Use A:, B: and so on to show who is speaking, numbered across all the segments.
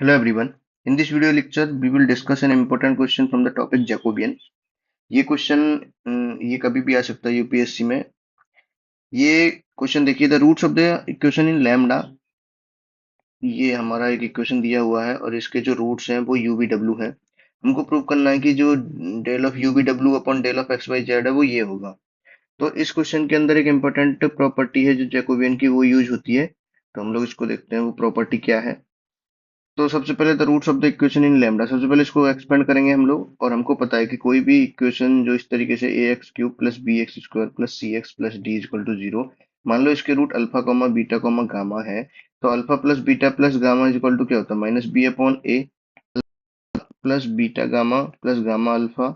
A: Hello everyone. In this video lecture, we will discuss an important question from the topic Jacobian. ये question ये कभी भी आ सकता है यूपीएससी में। ये क्वेश्चन देखिए, the roots of the equation in lambda. ये हमारा एक इक्वेशन दिया हुआ है और इसके जो रूट्स हैं वो यू वी डब्ल्यू है। हमको प्रूव करना है कि जो डेल ऑफ यू वी डब्ल्यू upon del of x y z है वो ये होगा। तो इस क्वेश्चन के अंदर एक इंपॉर्टेंट प्रॉपर्टी है जो जैकोबियन की, वो यूज होती है। तो हम लोग इसको देखते हैं वो प्रॉपर्टी क्या है। तो सबसे पहले the roots of the equation in lambda, सबसे पहले इसको एक्सपेंड करेंगे हम लोग। और हमको पता है कि कोई भी इक्वेशन जो इस तरीके से a x cube plus b x square plus c x plus d equal to zero, मान लो इसके root alpha comma beta comma gamma है। तो alpha plus beta plus gamma is equal to क्या होता है, minus B upon a plus beta gamma plus gamma alpha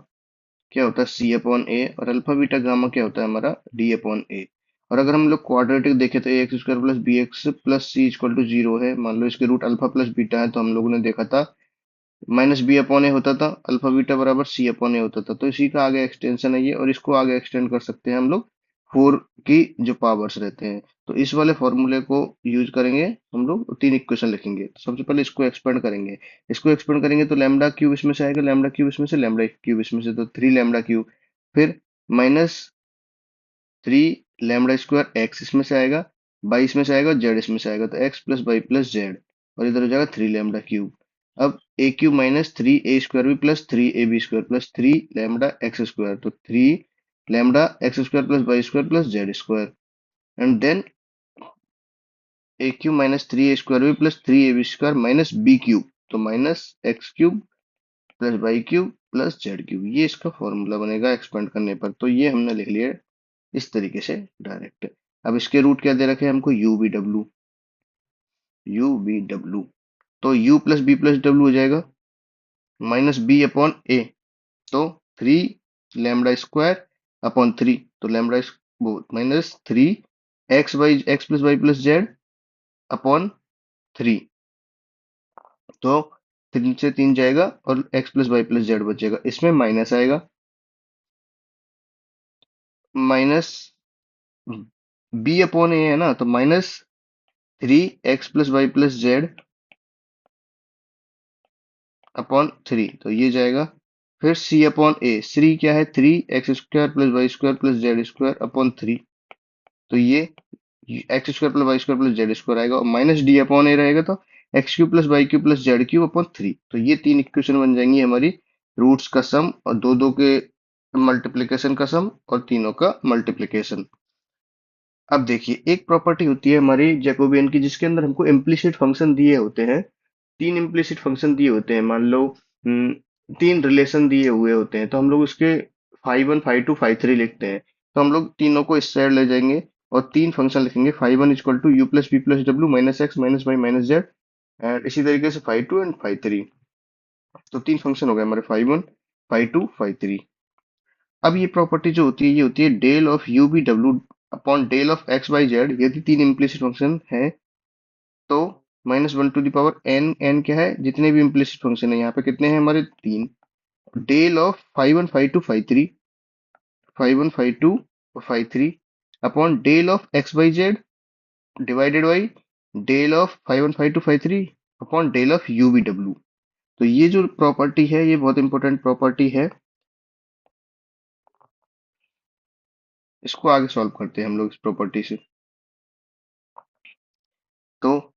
A: क्या होता है, सी अपॉन ए। और अल्फा बीटा गामा क्या होता है हमारा, डी अपॉन ए। और अगर हम लोग क्वाड्रेटिक देखें तो a x square plus b x plus c equal to zero है। मान लो इसके रूट अल्फा प्लस बीटा है, तो हम लोगों ने देखा था माइनस बी अपॉन ए होता था, अल्फा बीटा बराबर सी अपॉन ए होता था। तो इसी का आगे एक्सटेंशन है ये, और इसको आगे एक्सटेंड कर सकते हैं हम लोग फोर की जो पावर्स रहते हैं। तो इस वाले फॉर्मूले को यूज करेंगे हम लोग, तीन इक्वेशन लिखेंगे। तो सबसे पहले इसको एक्सपेंड करेंगे। इसको एक्सपेंड करेंगे तो लैम्डा क्यूब इसमें से आएगा, लैम्डा क्यूब इसमें से, लैम्डा क्यूब इसमें से, तो थ्री लैम्डा क्यूब। फिर minus three lambda square x इसमें से आएगा, बाई इसमें से आएगा और जेड इसमें से आएगा, तो x plus y plus z. और इधर हो जाएगा थ्री लैम्डा क्यूब। अब a cube minus three a square b plus three a b square plus three lambda x square, तो three lambda x square plus y square plus z square. And then a cube minus three a square b plus three a b square minus b cube, तो minus x cube plus y cube plus z cube. ये इसका formula बनेगा expand करने पर। तो ये हमने लिख लिया इस तरीके से डायरेक्ट। अब इसके रूट क्या दे रखे हैं हमको, U B W, U B W. तो u प्लस डब्ल्यू हो जाएगा माइनस बी अपॉन ए, तो three lambda square upon three, तो लैम्डा वो minus three x plus Y plus Z upon three. तो तीन से तीन जाएगा और X plus Y plus Z बचेगा, इसमें माइनस आएगा, माइनस बी अपॉन ए है ना, तो minus three x plus Y plus Z upon three, तो ये जाएगा। फिर सी अपॉन ए, सी क्या है, three x square plus y square plus z square upon three, तो ये x square plus y square plus z square आएगा। और माइनस डी अपॉन ए रहेगा, तो x cube plus y cube plus z cube upon three. तो ये तीन equation बन जाएंगी हमारी, रूट्स का सम और दो दो के मल्टीप्लिकेशन का सम और तीनों का मल्टीप्लिकेशन। अब देखिए, एक प्रॉपर्टी होती है हमारी जैकोबियन की जिसके अंदर हमको इम्प्लिसिट फंक्शन दिए होते हैं। तीन इम्प्लिसिट फंक्शन दिए होते हैं, मान लो तीन रिलेशन दिए हुए होते हैं। तो हम लोग उसके five one five two five three लिखते हैं। तो हम लोग तीनों को इस साइड ले जाएंगे और तीन फंक्शन लिखेंगे, five one equal to u plus b plus डब्ल्यू minus x minus y minus z. And इसी तरीके से five two and five three. तो तीन फंक्शन हो गए हमारे, five one five two five three. अब ये प्रॉपर्टी जो होती है ये होती है डेल ऑफ यू बी डब्ल्यू upon del of x y z. यदि तीन इम्प्लिसिट फंक्शन है तो minus one to the power N, N क्या है, जितने भी इम्प्लिसिट फंक्शन है यहाँ पे कितने हैं हमारे, तीन। Del of five one five two five three, five one five two और five three upon del of x y z divided by del of five one five two five three upon del of u v डब्ल्यू। तो ये जो property है ये बहुत important property है। इसको आगे सॉल्व करते हैं हम लोग इस प्रॉपर्टी से। तो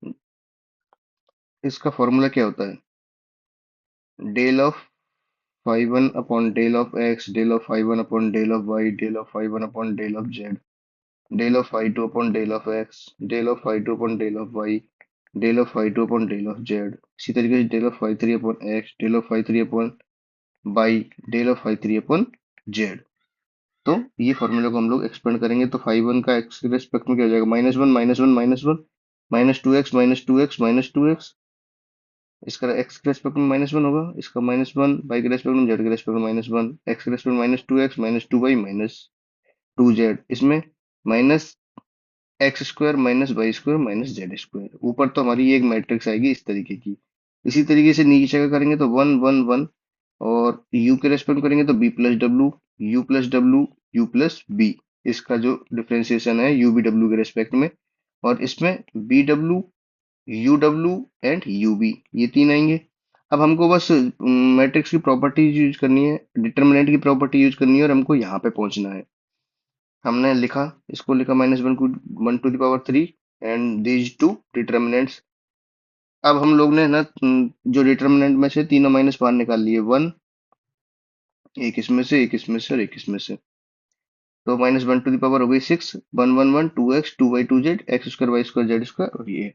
A: इसका फॉर्मूला क्या होता है, del of five one upon del of x, del of five one upon del of y, del of five one upon del of z, del of five two upon del of x, del of five two upon del of y, del of five two upon del of z. इसी तरीके से del of five three upon x, del of five three upon y, del of five three upon z. तो ये formula को हम लोग expand करेंगे तो फाइव वन का एक्स के रेस्पेक्ट में क्या हो जाएगा, minus one minus one minus one, minus two x minus two x minus two x. इसका एक्स के रेस्पेक्ट में माइनस वन होगा, इसका माइनस वन, वाई के रेस्पेक्ट में, जेड के रेस्पेक्ट में माइनस वन, एक्स के रेस्पेक्ट में minus two x minus two y minus to Z. इसमें minus x square minus y square minus z square. ऊपर तो हमारी एक मैट्रिक्स आएगी इस तरीके की। इसी तरीके से नीचे का करेंगे तो वन वन वन, और यू के रेस्पेक्ट करेंगे तो B plus W, U plus W, U plus B. इसका जो डिफ्रेंसिएशन है यू बी डब्ल्यू के रेस्पेक्ट में। और इसमें B W U W and U B, ये तीन आएंगे। अब हमको बस मैट्रिक्स की प्रॉपर्टीज यूज करनी है, डिटर्मिनेंट की प्रॉपर्टी यूज करनी है और हमको यहाँ पे पहुंचना है। हमने लिखा, इसको लिखा -1 to the power 3 and these two determinants. अब हम लोग ने ना जो डिटर्मिनेंट में से तीनों माइनस बाहर निकाल लिए, वन, एक इसमें से, एक इसमें से और एक इसमें से। तो -1 टू द पावर हो गई 6, 1 1 1 2x 2y 2z x² y² z² और ये।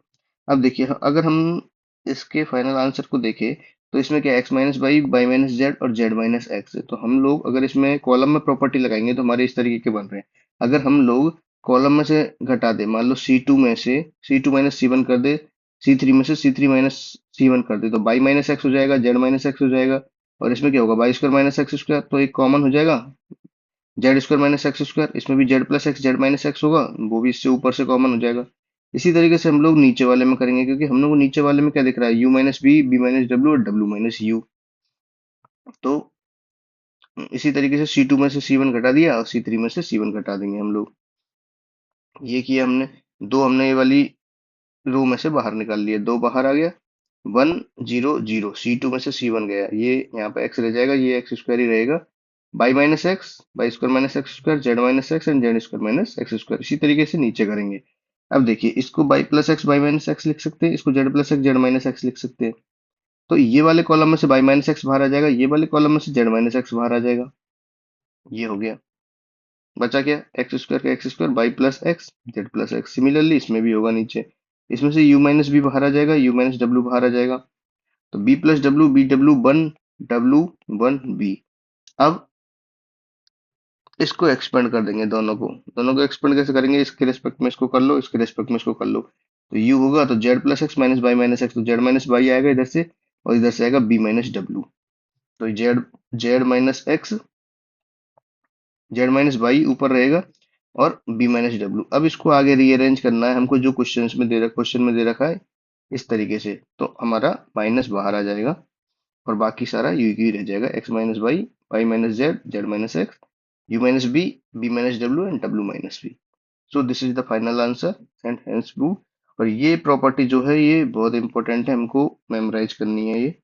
A: अब देखिए, अगर हम इसके फाइनल आंसर को देखें तो इसमें क्या x-y y-z और z-x है। तो हम लोग अगर इसमें कॉलम में प्रॉपर्टी लगाएंगे तो हमारे इस तरीके के बन रहे हैं। अगर हम लोग कॉलम में से घटा दे, मान लो C2 में से C2 माइनस C1 कर दे, C3 में से C3 माइनस C1 कर दे, तो y माइनस एक्स हो जाएगा, z-x हो जाएगा और इसमें क्या होगा, y² - x², तो एक कॉमन हो जाएगा, z² - x², इसमें भी z+x z-x होगा, वो भी इससे ऊपर से कॉमन हो जाएगा। इसी तरीके से हम लोग नीचे वाले में करेंगे, क्योंकि हम लोग को नीचे वाले में क्या दिख रहा है, u-b, b-w और w-u। तो इसी तरीके से C2 में से C1 घटा दिया और C3 में से C1 घटा देंगे हम लोग। ये किया हमने, दो हमने ये वाली रो में से बाहर निकाल लिए, दो बाहर आ गया, 1 0 0, C2 में से C1 गया, ये यहाँ पे x रह जाएगा, ये x² ही रहेगा, y-x y² - x² z-x and z² - x²। इसी तरीके से नीचे करेंगे। अब देखिए, इसको y+x y-x लिख सकते हैं, इसको z+x z-x लिख सकते हैं। तो ये वाले कॉलम में से y-x बाहर आ जाएगा, ये वाले कॉलम में से z-x बाहर आ जाएगा। ये हो गया, बचा क्या, x² का x² y+x z+x। सिमिलरली इसमें भी होगा नीचे, इसमें से u-b बाहर आ जाएगा, u-w बाहर आ जाएगा, तो b+w b+w1 अब इसको एक्सपेंड कर देंगे, दोनों को एक्सपेंड कैसे करेंगे, इसके रेस्पेक्ट में इसको कर लो, इसके रेस्पेक्ट में इसको कर लो, तो u होगा तो z+x -y-x, तो z-y आएगा इधर से और इधर से आएगा b-w, तो z-x z-y ऊपर रहेगा और b-w। अब इसको आगे रीअरेंज करना है हमको, जो क्वेश्चन में दे रखा है इस तरीके से, तो हमारा माइनस बाहर आ जाएगा और बाकी सारा यू ही रह जाएगा, x-y y-z z-x u-b b-w and w-v। So this is the final answer and hence prove. और ये प्रॉपर्टी जो है ये बहुत इंपॉर्टेंट है, हमको मेमोराइज करनी है ये।